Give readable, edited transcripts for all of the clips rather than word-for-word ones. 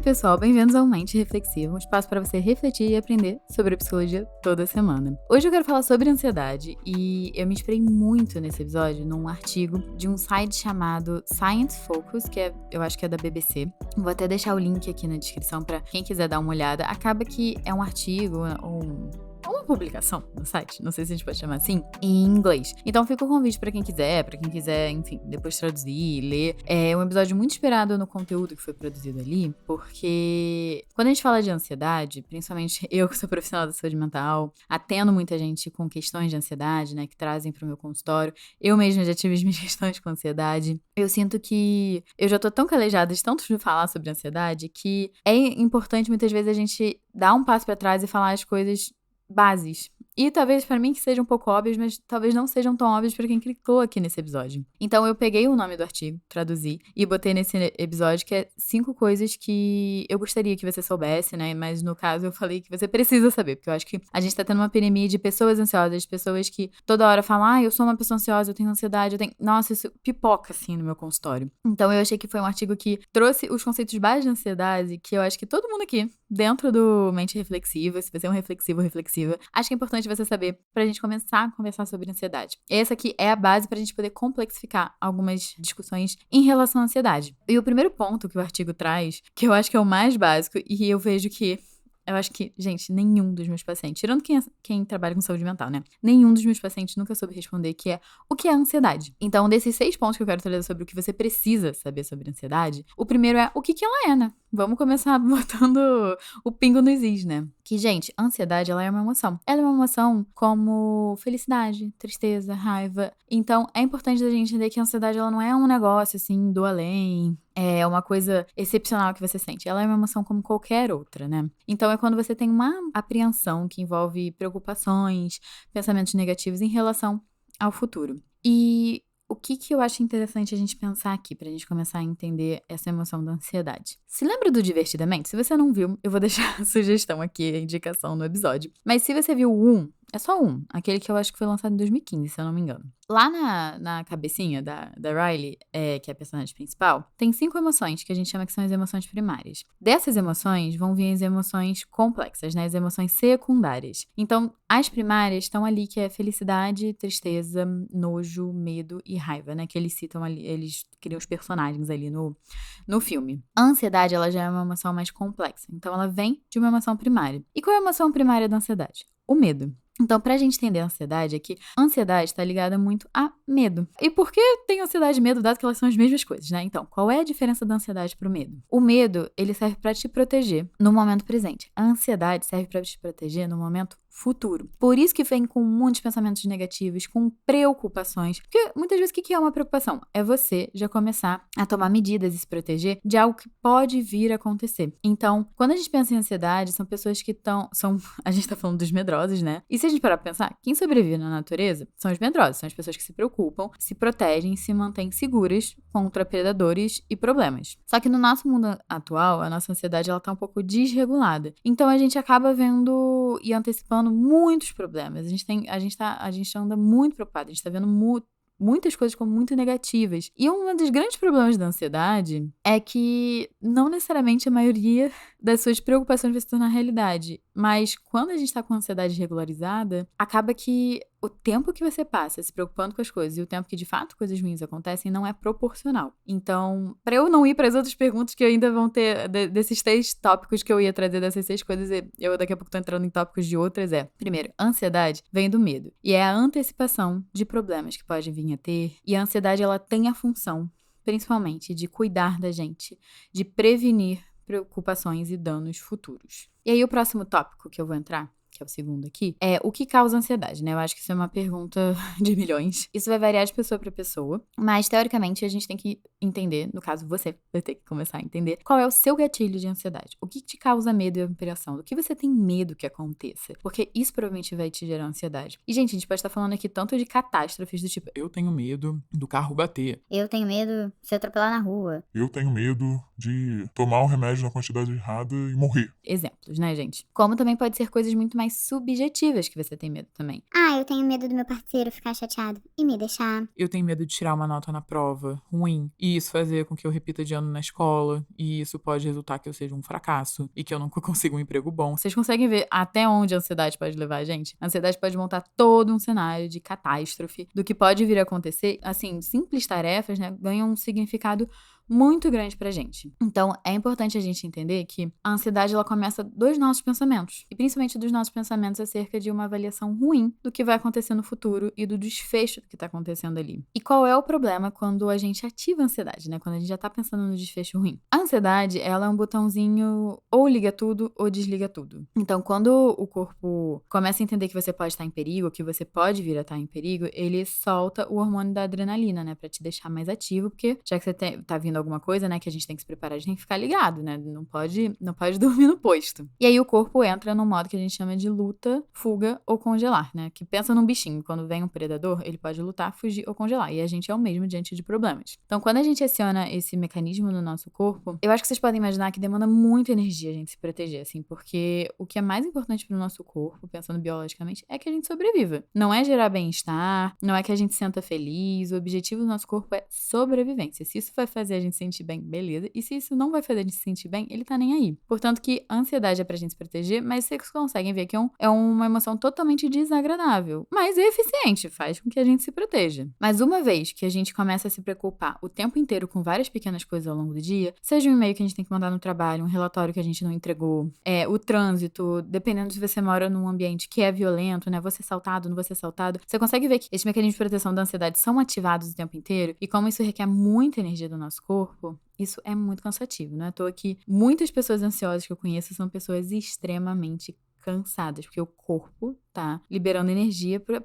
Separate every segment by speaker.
Speaker 1: pessoal, bem-vindos ao Mente Reflexiva, um espaço para você refletir e aprender sobre a psicologia toda semana. Hoje eu quero falar sobre ansiedade e eu me inspirei muito nesse episódio num artigo de um site chamado Science Focus, eu acho que é da BBC. Vou até deixar o link aqui na descrição para quem quiser dar uma olhada. Acaba que é um artigo ou uma publicação no site, não sei se a gente pode chamar assim, em inglês. Então fica o convite pra quem quiser, enfim, depois traduzir, ler. É um episódio muito inspirado no conteúdo que foi produzido ali, porque quando a gente fala de ansiedade, principalmente eu que sou profissional da saúde mental, atendo muita gente com questões de ansiedade, né, que trazem pro meu consultório. Eu mesma já tive as minhas questões com ansiedade. Eu sinto que eu já tô tão calejada de tanto falar sobre ansiedade que é importante muitas vezes a gente dar um passo pra trás e falar as coisas bases. E talvez pra mim que sejam um pouco óbvias, mas talvez não sejam tão óbvias pra quem clicou aqui nesse episódio. Então eu peguei o nome do artigo, traduzi e botei nesse episódio que é 5 coisas que eu gostaria que você soubesse, né? Mas no caso eu falei que você precisa saber, porque eu acho que a gente tá tendo uma epidemia de pessoas ansiosas, pessoas que toda hora falam, eu sou uma pessoa ansiosa, eu tenho ansiedade, Nossa, isso pipoca assim no meu consultório. Então eu achei que foi um artigo que trouxe os conceitos básicos de ansiedade, que eu acho que todo mundo aqui, dentro do Mente Reflexiva, se você é um reflexivo, reflexiva, acho que é importante você saber pra gente começar a conversar sobre ansiedade. Essa aqui é a base pra gente poder complexificar algumas discussões em relação à ansiedade. E o primeiro ponto que o artigo traz, que eu acho que é o mais básico, e eu vejo que eu acho que, gente, nenhum dos meus pacientes, tirando quem trabalha com saúde mental, né? Nenhum dos meus pacientes nunca soube responder que é o que é ansiedade. Então, desses 6 pontos que eu quero trazer sobre o que você precisa saber sobre ansiedade, o primeiro é o que ela é, né? Vamos começar botando o pingo nos is, né? Que, gente, a ansiedade, ela é uma emoção. Ela é uma emoção como felicidade, tristeza, raiva. Então, é importante a gente entender que a ansiedade, ela não é um negócio, assim, do além. É uma coisa excepcional que você sente. Ela é uma emoção como qualquer outra, né? Então, é quando você tem uma apreensão que envolve preocupações, pensamentos negativos em relação ao futuro. E o que eu acho interessante a gente pensar aqui, pra gente começar a entender essa emoção da ansiedade? Se lembra do Divertidamente? Se você não viu, eu vou deixar a sugestão aqui, a indicação no episódio. Mas se você viu o 1, é só um, aquele que eu acho que foi lançado em 2015, se eu não me engano. Lá na cabecinha da Riley, que é a personagem principal, tem 5 emoções que a gente chama que são as emoções primárias. Dessas emoções vão vir as emoções complexas, né? As emoções secundárias. Então, as primárias estão ali, que é felicidade, tristeza, nojo, medo e raiva, né? Que eles citam ali, eles criam os personagens ali no filme. A ansiedade, ela já é uma emoção mais complexa. Então, ela vem de uma emoção primária. E qual é a emoção primária da ansiedade? O medo. Então, pra gente entender a ansiedade, é que a ansiedade está ligada muito a medo. E por que tem ansiedade e medo, dado que elas são as mesmas coisas, né? Então, qual é a diferença da ansiedade pro medo? O medo, ele serve pra te proteger no momento presente. A ansiedade serve pra te proteger no momento futuro. Por isso que vem com muitos pensamentos negativos, com preocupações. Porque muitas vezes o que é uma preocupação? É você já começar a tomar medidas e se proteger de algo que pode vir a acontecer. Então, quando a gente pensa em ansiedade, são pessoas que a gente tá falando dos medrosos, né? E se a gente parar pra pensar, quem sobrevive na natureza são os medrosos, são as pessoas que se preocupam, se protegem, se mantêm seguras contra predadores e problemas. Só que no nosso mundo atual, a nossa ansiedade, ela tá um pouco desregulada. Então, a gente acaba vendo e antecipando muitos problemas. A gente anda muito preocupado, a gente tá vendo muitas coisas como muito negativas. E um dos grandes problemas da ansiedade é que não necessariamente a maioria das suas preocupações vai se tornar realidade. Mas quando a gente tá com a ansiedade regularizada, acaba que o tempo que você passa se preocupando com as coisas e o tempo que de fato coisas ruins acontecem não é proporcional. Então, pra eu não ir para as outras perguntas que ainda vão ter desses 3 tópicos que eu ia trazer, dessas 6 coisas, eu daqui a pouco tô entrando em tópicos de outras, pririo, a ansiedade vem do medo. E é a antecipação de problemas que pode vir a ter. E a ansiedade, ela tem a função, principalmente, de cuidar da gente, de prevenir preocupações e danos futuros. E aí, o próximo tópico que eu vou entrar, que é o segundo aqui, é o que causa ansiedade, né? Eu acho que isso é uma pergunta de milhões. Isso vai variar de pessoa para pessoa, mas teoricamente a gente tem que entender, no caso você vai ter que começar a entender, qual é o seu gatilho de ansiedade. O que te causa medo e apreensão? Do que você tem medo que aconteça? Porque isso provavelmente vai te gerar ansiedade. E, gente, a gente pode estar falando aqui tanto de catástrofes do tipo,
Speaker 2: Eu tenho medo do carro bater.
Speaker 3: Eu tenho medo de ser atropelar na rua.
Speaker 4: Eu tenho medo de tomar um remédio na quantidade errada e morrer.
Speaker 1: exemplos, né, gente? Como também pode ser coisas muito mais mais subjetivas que você tem medo também.
Speaker 3: Ah, eu tenho medo do meu parceiro ficar chateado e me deixar.
Speaker 2: Eu tenho medo de tirar uma nota na prova ruim e isso fazer com que eu repita de ano na escola e isso pode resultar que eu seja um fracasso e que eu nunca consiga um emprego bom.
Speaker 1: Vocês conseguem ver até onde a ansiedade pode levar a gente? A ansiedade pode montar todo um cenário de catástrofe do que pode vir a acontecer. Assim, simples tarefas, né, ganham um significado muito grande pra gente. Então, é importante a gente entender que a ansiedade, ela começa dos nossos pensamentos. E principalmente dos nossos pensamentos acerca de uma avaliação ruim do que vai acontecer no futuro e do desfecho do que tá acontecendo ali. E qual é o problema quando a gente ativa a ansiedade, né? Quando a gente já tá pensando no desfecho ruim. A ansiedade, ela é um botãozinho ou liga tudo ou desliga tudo. Então, quando o corpo começa a entender que você pode estar em perigo, que você pode vir a estar em perigo, ele solta o hormônio da adrenalina, né? Pra te deixar mais ativo, porque já que você tá vindo alguma coisa, né, que a gente tem que se preparar, a gente tem que ficar ligado, né? Não pode dormir no posto. E aí o corpo entra num modo que a gente chama de luta, fuga ou congelar, né? Que pensa num bichinho, quando vem um predador, ele pode lutar, fugir ou congelar. E a gente é o mesmo diante de problemas. Então, quando a gente aciona esse mecanismo no nosso corpo, eu acho que vocês podem imaginar que demanda muita energia a gente se proteger, assim, porque o que é mais importante pro nosso corpo, pensando biologicamente, é que a gente sobreviva. Não é gerar bem-estar, não é que a gente se sinta feliz, o objetivo do nosso corpo é sobrevivência. Se isso vai fazer a gente se sentir bem, beleza. E se isso não vai fazer a gente se sentir bem, ele tá nem aí. Portanto, que a ansiedade é pra gente se proteger, mas vocês conseguem ver que é uma emoção totalmente desagradável, mas é eficiente, faz com que a gente se proteja. Mas uma vez que a gente começa a se preocupar o tempo inteiro com várias pequenas coisas ao longo do dia, seja um e-mail que a gente tem que mandar no trabalho, um relatório que a gente não entregou, o trânsito, dependendo se você mora num ambiente que é violento, né, você assaltado, não você assaltado, você consegue ver que esses mecanismos de proteção da ansiedade são ativados o tempo inteiro e como isso requer muita energia do nosso corpo, isso é muito cansativo. Não é à toa que muitas pessoas ansiosas que eu conheço são pessoas extremamente cansadas, porque o corpo tá liberando energia pra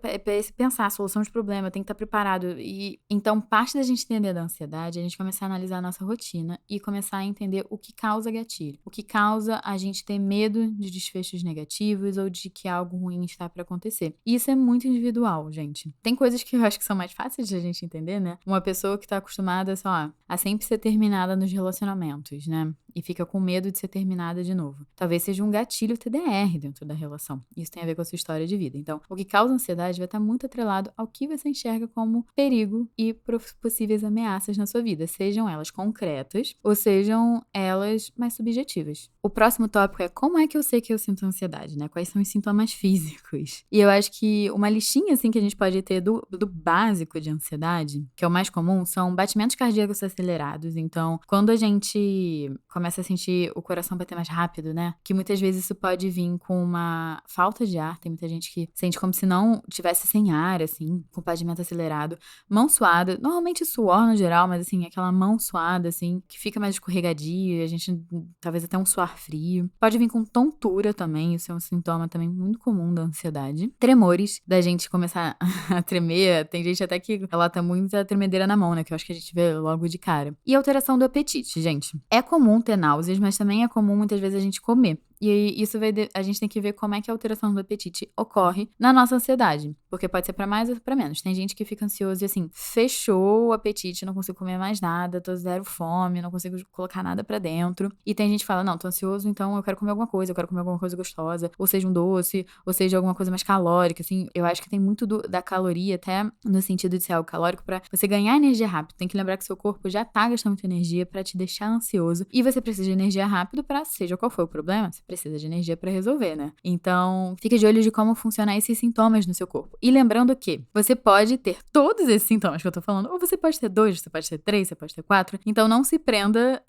Speaker 1: pensar a solução de problema, tem que estar preparado. E então, parte da gente entender da ansiedade é a gente começar a analisar a nossa rotina e começar a entender o que causa gatilho, o que causa a gente ter medo de desfechos negativos ou de que algo ruim está para acontecer. E isso é muito individual, gente. Tem coisas que eu acho que são mais fáceis de a gente entender, né? Uma pessoa que tá acostumada, sei lá, a sempre ser terminada nos relacionamentos, né? E fica com medo de ser terminada de novo. Talvez seja um gatilho TDR dentro da relação. Isso tem a ver com a sua história de vida. Então, o que causa ansiedade vai estar muito atrelado ao que você enxerga como perigo e possíveis ameaças na sua vida, sejam elas concretas ou sejam elas mais subjetivas. O próximo tópico é como é que eu sei que eu sinto ansiedade, né? Quais são os sintomas físicos? E eu acho que uma listinha, assim, que a gente pode ter do básico de ansiedade, que é o mais comum, são batimentos cardíacos acelerados. Então, quando a gente começa a sentir o coração bater mais rápido, né? Que muitas vezes isso pode vir com uma falta de ar. Tem muita gente que sente como se não tivesse sem ar, assim, com batimento acelerado. Mão suada, normalmente suor no geral, mas assim, aquela mão suada, assim, que fica mais escorregadia, a gente talvez até um suar frio. Pode vir com tontura também, isso é um sintoma também muito comum da ansiedade. Tremores, da gente começar a tremer, tem gente até que relata muita tremedeira na mão, né, que eu acho que a gente vê logo de cara. E alteração do apetite, gente. É comum ter náuseas, mas também é comum muitas vezes a gente comer. E aí, isso a gente tem que ver como é que a alteração do apetite ocorre na nossa ansiedade. Porque pode ser pra mais ou pra menos. Tem gente que fica ansioso e assim, fechou o apetite, não consigo comer mais nada, tô zero fome, não consigo colocar nada pra dentro. E tem gente que fala, não, tô ansioso, então eu quero comer alguma coisa, eu quero comer alguma coisa gostosa, ou seja, um doce, ou seja, alguma coisa mais calórica, assim. Eu acho que tem muito da caloria, até no sentido de ser algo calórico, pra você ganhar energia rápido. Tem que lembrar que seu corpo já tá gastando muita energia pra te deixar ansioso. E você precisa de energia rápido pra, seja qual for o problema, você precisa de energia pra resolver, né? Então, fique de olho de como funcionam esses sintomas no seu corpo. E lembrando que você pode ter todos esses sintomas que eu tô falando, ou você pode ter 2, você pode ter 3, você pode ter 4. Então, não se prenda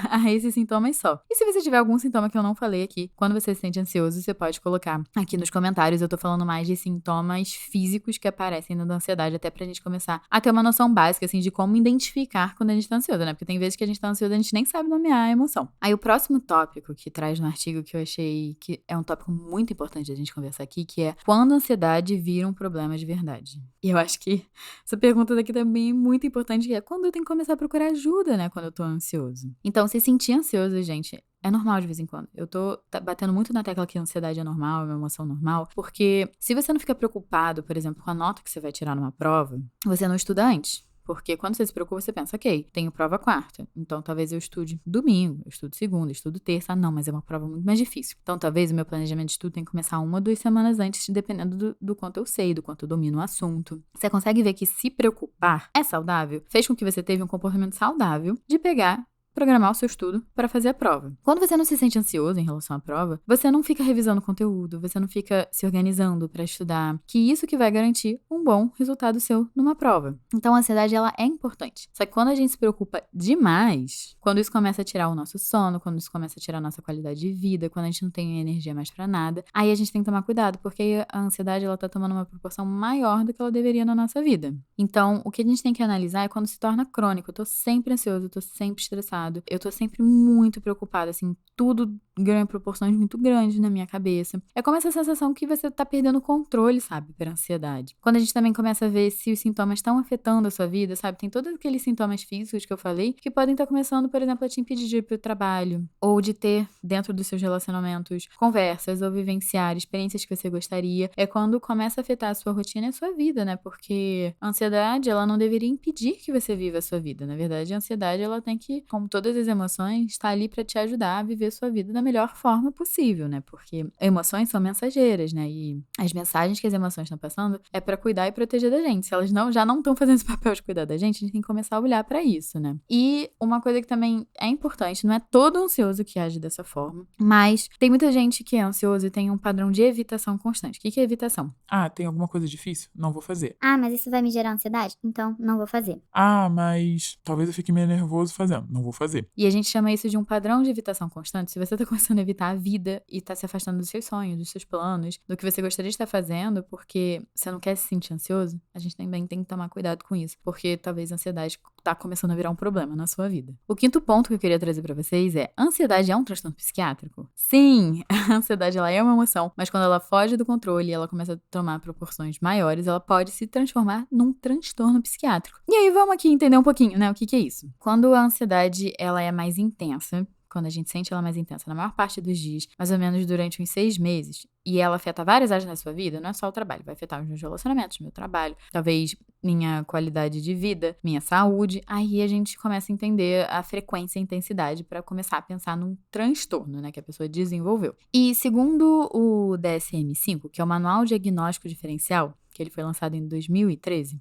Speaker 1: a esses sintomas só. E se você tiver algum sintoma que eu não falei aqui, quando você se sente ansioso, você pode colocar aqui nos comentários. Eu tô falando mais de sintomas físicos que aparecem na ansiedade, até pra gente começar a ter uma noção básica, assim, de como identificar quando a gente tá ansioso, né? Porque tem vezes que a gente tá ansioso e a gente nem sabe nomear a emoção. Aí, o próximo tópico que traz no artigo que eu achei que é um tópico muito importante a gente conversar aqui, que é quando a ansiedade vira um problema de verdade. E eu acho que essa pergunta daqui também é muito importante, que é quando eu tenho que começar a procurar ajuda, né, quando eu tô ansioso. Então, se sentir ansioso, gente, é normal de vez em quando. Eu tô batendo muito na tecla que a ansiedade é normal, é uma emoção normal, porque se você não fica preocupado, por exemplo, com a nota que você vai tirar numa prova, você não estuda antes. Porque quando você se preocupa, você pensa, ok, tenho prova quarta, então talvez eu estude domingo, eu estudo segunda, eu estudo terça. Ah, não, mas é uma prova muito mais difícil. Então talvez o meu planejamento de estudo tenha que começar 1 ou 2 semanas antes, dependendo do quanto eu sei, do quanto eu domino o assunto. Você consegue ver que se preocupar é saudável? Fez com que você teve um comportamento saudável de programar o seu estudo para fazer a prova. Quando você não se sente ansioso em relação à prova, você não fica revisando conteúdo, você não fica se organizando para estudar, que isso que vai garantir um bom resultado seu numa prova. Então a ansiedade, ela é importante. Só que quando a gente se preocupa demais, quando isso começa a tirar o nosso sono, quando isso começa a tirar a nossa qualidade de vida, quando a gente não tem energia mais para nada, aí a gente tem que tomar cuidado, porque a ansiedade, ela tá tomando uma proporção maior do que ela deveria na nossa vida. Então, o que a gente tem que analisar é quando se torna crônico. Eu tô sempre ansioso, eu tô sempre estressado, eu tô sempre muito preocupada, assim, tudo ganha proporções muito grandes na minha cabeça. É como essa sensação que você tá perdendo o controle, sabe, pela ansiedade. Quando a gente também começa a ver se os sintomas estão afetando a sua vida, sabe, tem todos aqueles sintomas físicos que eu falei, que podem estar começando, por exemplo, a te impedir de ir pro trabalho, ou de ter, dentro dos seus relacionamentos, conversas ou vivenciar experiências que você gostaria. É quando começa a afetar a sua rotina e a sua vida, né, porque a ansiedade, ela não deveria impedir que você viva a sua vida. Na verdade, a ansiedade, ela tem que, como todas as emoções, estar ali para te ajudar a viver sua vida da melhor forma possível, né? Porque emoções são mensageiras, né? E as mensagens que as emoções estão passando é para cuidar e proteger da gente. Se elas já não estão fazendo esse papel de cuidar da gente, a gente tem que começar a olhar para isso, né? E uma coisa que também é importante, não é todo ansioso que age dessa forma, mas tem muita gente que é ansioso e tem um padrão de evitação constante. O que é evitação?
Speaker 2: Ah, tem alguma coisa difícil? Não vou fazer.
Speaker 3: Ah, mas isso vai me gerar ansiedade? Então não vou fazer.
Speaker 2: Ah, mas talvez eu fique meio nervoso fazendo. Não vou fazer.
Speaker 1: E a gente chama isso de um padrão de evitação constante. Se você tá começando a evitar a vida e tá se afastando dos seus sonhos, dos seus planos, do que você gostaria de estar fazendo, porque você não quer se sentir ansioso, a gente também tem que tomar cuidado com isso, porque talvez a ansiedade tá começando a virar um problema na sua vida. O quinto ponto que eu queria trazer pra vocês é: ansiedade é um transtorno psiquiátrico? Sim, a ansiedade, ela é uma emoção, mas quando ela foge do controle e ela começa a tomar proporções maiores, ela pode se transformar num transtorno psiquiátrico. E aí vamos aqui entender um pouquinho, né, o que é isso. Quando a ansiedade, ela é mais intensa, quando a gente sente ela mais intensa na maior parte dos dias, mais ou menos durante uns 6 meses, e ela afeta várias áreas da sua vida, não é só o trabalho, vai afetar os meus relacionamentos, meu trabalho, talvez minha qualidade de vida, minha saúde, aí a gente começa a entender a frequência e a intensidade para começar a pensar num transtorno, né, que a pessoa desenvolveu. E segundo o DSM-5, que é o Manual Diagnóstico Diferencial, que ele foi lançado em 2013,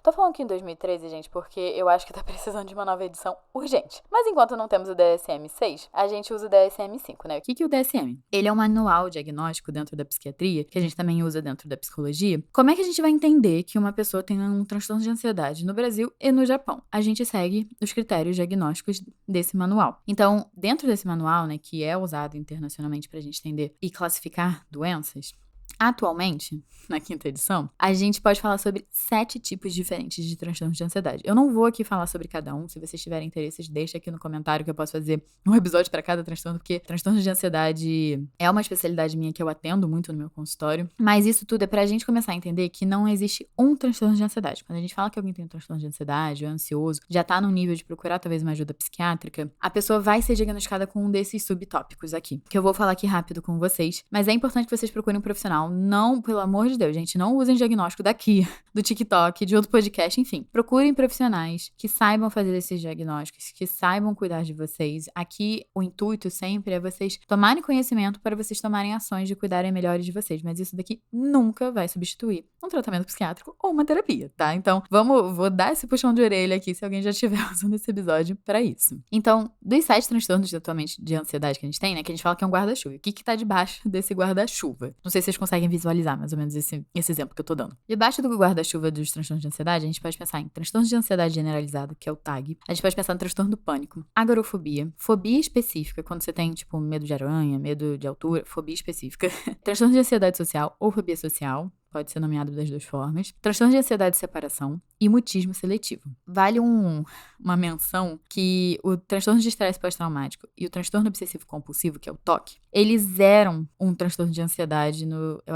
Speaker 1: tô falando aqui em 2013, gente, porque eu acho que tá precisando de uma nova edição urgente. Mas enquanto não temos o DSM-6, a gente usa o DSM-5, né? O que é o DSM? Ele é um manual diagnóstico dentro da psiquiatria, que a gente também usa dentro da psicologia. Como é que a gente vai entender que uma pessoa tem um transtorno de ansiedade no Brasil e no Japão? A gente segue os critérios diagnósticos desse manual. Então, dentro desse manual, né, que é usado internacionalmente pra gente entender e classificar doenças, atualmente, na 5ª edição, a gente pode falar sobre 7 tipos diferentes de transtornos de ansiedade. Eu não vou aqui falar sobre cada um. Se vocês tiverem interesse, deixa aqui no comentário que eu posso fazer um episódio para cada transtorno, porque transtorno de ansiedade é uma especialidade minha que eu atendo muito no meu consultório. Mas isso tudo é pra gente começar a entender que não existe um transtorno de ansiedade. Quando a gente fala que alguém tem um transtorno de ansiedade ou é ansioso, já tá num nível de procurar talvez uma ajuda psiquiátrica, a pessoa vai ser diagnosticada com um desses subtópicos aqui, que eu vou falar aqui rápido com vocês. Mas é importante que vocês procurem um profissional. Não, pelo amor de Deus, gente, não usem diagnóstico daqui, do TikTok, de outro podcast, enfim. Procurem profissionais que saibam fazer esses diagnósticos, que saibam cuidar de vocês. Aqui, o intuito sempre é vocês tomarem conhecimento para vocês tomarem ações de cuidarem melhores de vocês. Mas isso daqui nunca vai substituir um tratamento psiquiátrico ou uma terapia, tá? Então, vou dar esse puxão de orelha aqui se alguém já estiver usando esse episódio para isso. Então, dos 7 transtornos atualmente de ansiedade que a gente tem, né, que a gente fala que é um guarda-chuva. O que tá debaixo desse guarda-chuva? Não sei se vocês conseguem visualizar mais ou menos esse exemplo que eu tô dando. Debaixo do guarda-chuva dos transtornos de ansiedade, a gente pode pensar em transtorno de ansiedade generalizado, que é o TAG. A gente pode pensar no transtorno do pânico, agorafobia, fobia específica, quando você tem, tipo, medo de aranha, medo de altura, fobia específica. Transtorno de ansiedade social ou fobia social, pode ser nomeado das 2 formas. Transtorno de ansiedade de separação e mutismo seletivo. Vale uma menção que o transtorno de estresse pós-traumático e o transtorno obsessivo compulsivo, que é o TOC, eles eram um transtorno de ansiedade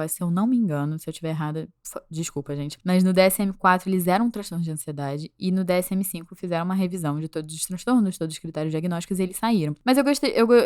Speaker 1: se eu não me engano, se eu estiver errada, desculpa, gente, mas no DSM-4 eles eram um transtorno de ansiedade e no DSM-5 fizeram uma revisão de todos os transtornos, todos os critérios diagnósticos e eles saíram. Mas eu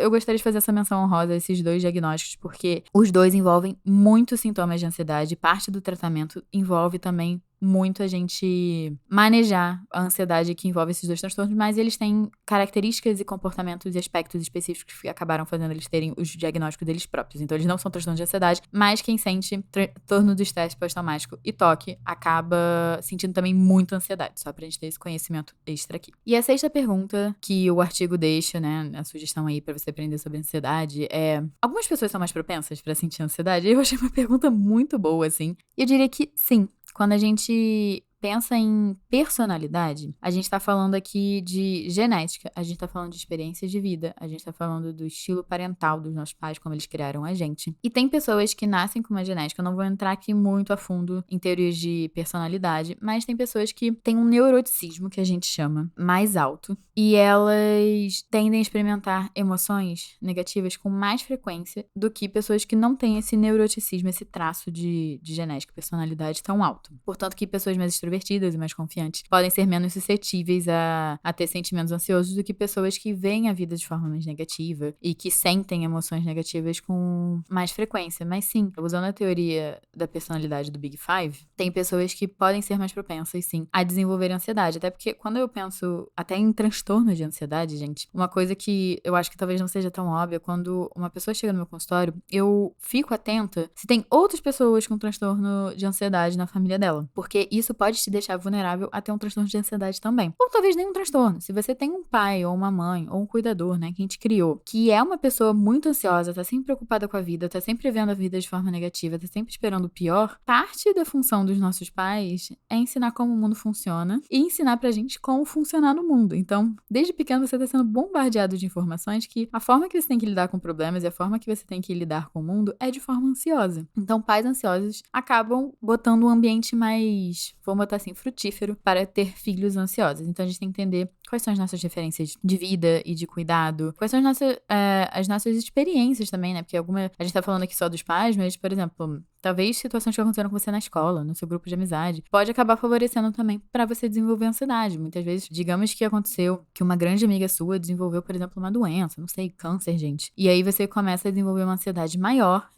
Speaker 1: gostaria de fazer essa menção honrosa a esses 2 diagnósticos porque os 2 envolvem muitos sintomas de ansiedade, parte do tratamento envolve também muito a gente manejar a ansiedade que envolve esses dois transtornos, mas eles têm características e comportamentos e aspectos específicos que acabaram fazendo eles terem os diagnósticos deles próprios. Então, eles não são transtornos de ansiedade, mas quem sente transtorno do estresse pós-traumático e TOC acaba sentindo também muita ansiedade, só pra gente ter esse conhecimento extra aqui. E a sexta pergunta que o artigo deixa, né, a sugestão aí pra você aprender sobre ansiedade é: algumas pessoas são mais propensas pra sentir ansiedade? Eu achei uma pergunta muito boa, assim. E eu diria que sim. Quando a gente pensa em personalidade, a gente tá falando aqui de genética, a gente tá falando de experiências de vida, a gente tá falando do estilo parental dos nossos pais, como eles criaram a gente. E tem pessoas que nascem com uma genética, eu não vou entrar aqui muito a fundo em teorias de personalidade, mas tem pessoas que têm um neuroticismo, que a gente chama, mais alto, e elas tendem a experimentar emoções negativas com mais frequência do que pessoas que não têm esse neuroticismo, esse traço de genética, personalidade tão alto. Portanto, que pessoas mais extrovertidas e mais confiantes podem ser menos suscetíveis a ter sentimentos ansiosos do que pessoas que veem a vida de forma mais negativa e que sentem emoções negativas com mais frequência. Mas sim, usando a teoria da personalidade do Big Five, tem pessoas que podem ser mais propensas, sim, a desenvolver ansiedade. Até porque quando eu penso até em transtorno de ansiedade, gente, uma coisa que eu acho que talvez não seja tão óbvia, quando uma pessoa chega no meu consultório, eu fico atenta se tem outras pessoas com transtorno de ansiedade na família dela. Porque isso pode te deixar vulnerável a ter um transtorno de ansiedade também. Ou talvez nenhum transtorno. Se você tem um pai ou uma mãe ou um cuidador, né, quem te criou, que é uma pessoa muito ansiosa, tá sempre preocupada com a vida, tá sempre vendo a vida de forma negativa, tá sempre esperando o pior, parte da função dos nossos pais é ensinar como o mundo funciona e ensinar pra gente como funcionar no mundo. Então, desde pequeno você tá sendo bombardeado de informações que a forma que você tem que lidar com problemas e a forma que você tem que lidar com o mundo é de forma ansiosa. Então, pais ansiosos acabam botando um ambiente mais, vamos botar assim, frutífero para ter filhos ansiosos. Então, a gente tem que entender quais são as nossas referências de vida e de cuidado, quais são as nossas experiências também, né? Porque a gente tá falando aqui só dos pais, mas, por exemplo, talvez situações que aconteceram com você na escola, no seu grupo de amizade, pode acabar favorecendo também para você desenvolver ansiedade. Muitas vezes, digamos que aconteceu que uma grande amiga sua desenvolveu, por exemplo, uma doença, não sei, câncer, gente. E aí você começa a desenvolver uma ansiedade maior,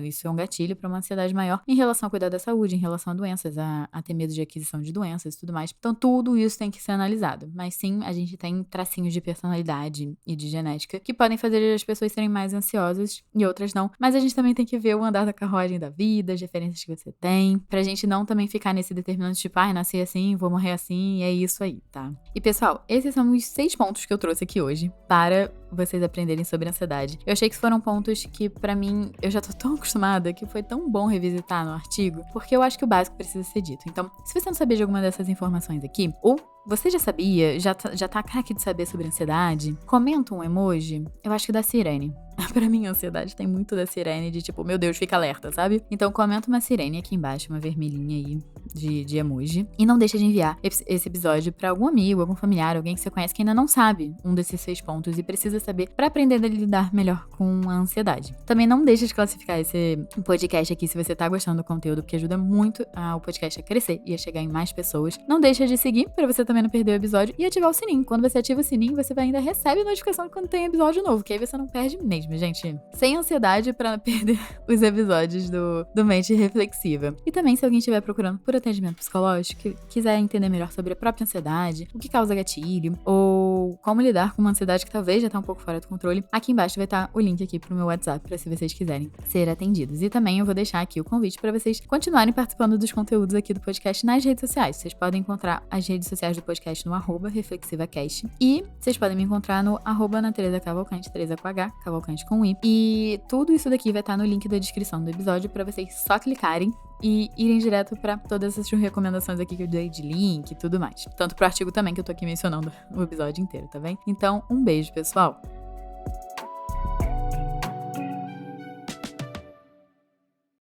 Speaker 1: isso é um gatilho para uma ansiedade maior em relação a cuidar da saúde, em relação a doenças, a ter medo de aquisição de doenças e tudo mais. Então, tudo isso tem que ser analisado. Mas sim, a gente tem tracinhos de personalidade e de genética que podem fazer as pessoas serem mais ansiosas e outras não. Mas a gente também tem que ver o andar da carruagem da vida, as referências que você tem, pra gente não também ficar nesse determinante tipo, nasci assim, vou morrer assim, e é isso aí, tá? E pessoal, esses são os 6 pontos que eu trouxe aqui hoje para vocês aprenderem sobre ansiedade. Eu achei que foram pontos que, pra mim, eu já tô tão acostumada que foi tão bom revisitar no artigo, porque eu acho que o básico precisa ser dito. Então, se você não sabia de alguma dessas informações aqui, ou você já sabia, já tá craque de saber sobre ansiedade, comenta um emoji, eu acho que da sirene. Pra mim, a ansiedade tem muito da sirene de tipo, meu Deus, fica alerta, sabe? Então comenta uma sirene aqui embaixo, uma vermelhinha aí de emoji. E não deixa de enviar esse episódio pra algum amigo, algum familiar, alguém que você conhece que ainda não sabe um desses 6 pontos e precisa saber pra aprender a lidar melhor com a ansiedade. Também não deixa de classificar esse podcast aqui se você tá gostando do conteúdo, porque ajuda muito o podcast a crescer e a chegar em mais pessoas. Não deixa de seguir pra você também não perder o episódio e ativar o sininho. Quando você ativa o sininho, você ainda recebe notificação quando tem episódio novo, que aí você não perde mesmo, gente. Sem ansiedade pra perder os episódios do Mente Reflexiva. E também, se alguém estiver procurando por atendimento psicológico, que quiser entender melhor sobre a própria ansiedade, o que causa gatilho, ou como lidar com uma ansiedade que talvez já tá um pouco fora do controle, aqui embaixo vai estar o link aqui pro meu WhatsApp, pra se vocês quiserem ser atendidos. E também eu vou deixar aqui o convite pra vocês continuarem participando dos conteúdos aqui do podcast nas redes sociais. Vocês podem encontrar as redes sociais do podcast no @reflexivacast e vocês podem me encontrar no @Ana Teresa Cavalcante, Teresa com H, Cavalcante com I. E tudo isso daqui vai estar no link da descrição do episódio pra vocês só clicarem e irem direto pra todas essas recomendações aqui que eu dei de link e tudo mais. Tanto pro artigo também, que eu tô aqui mencionando o episódio inteiro, tá bem? Então, um beijo, pessoal!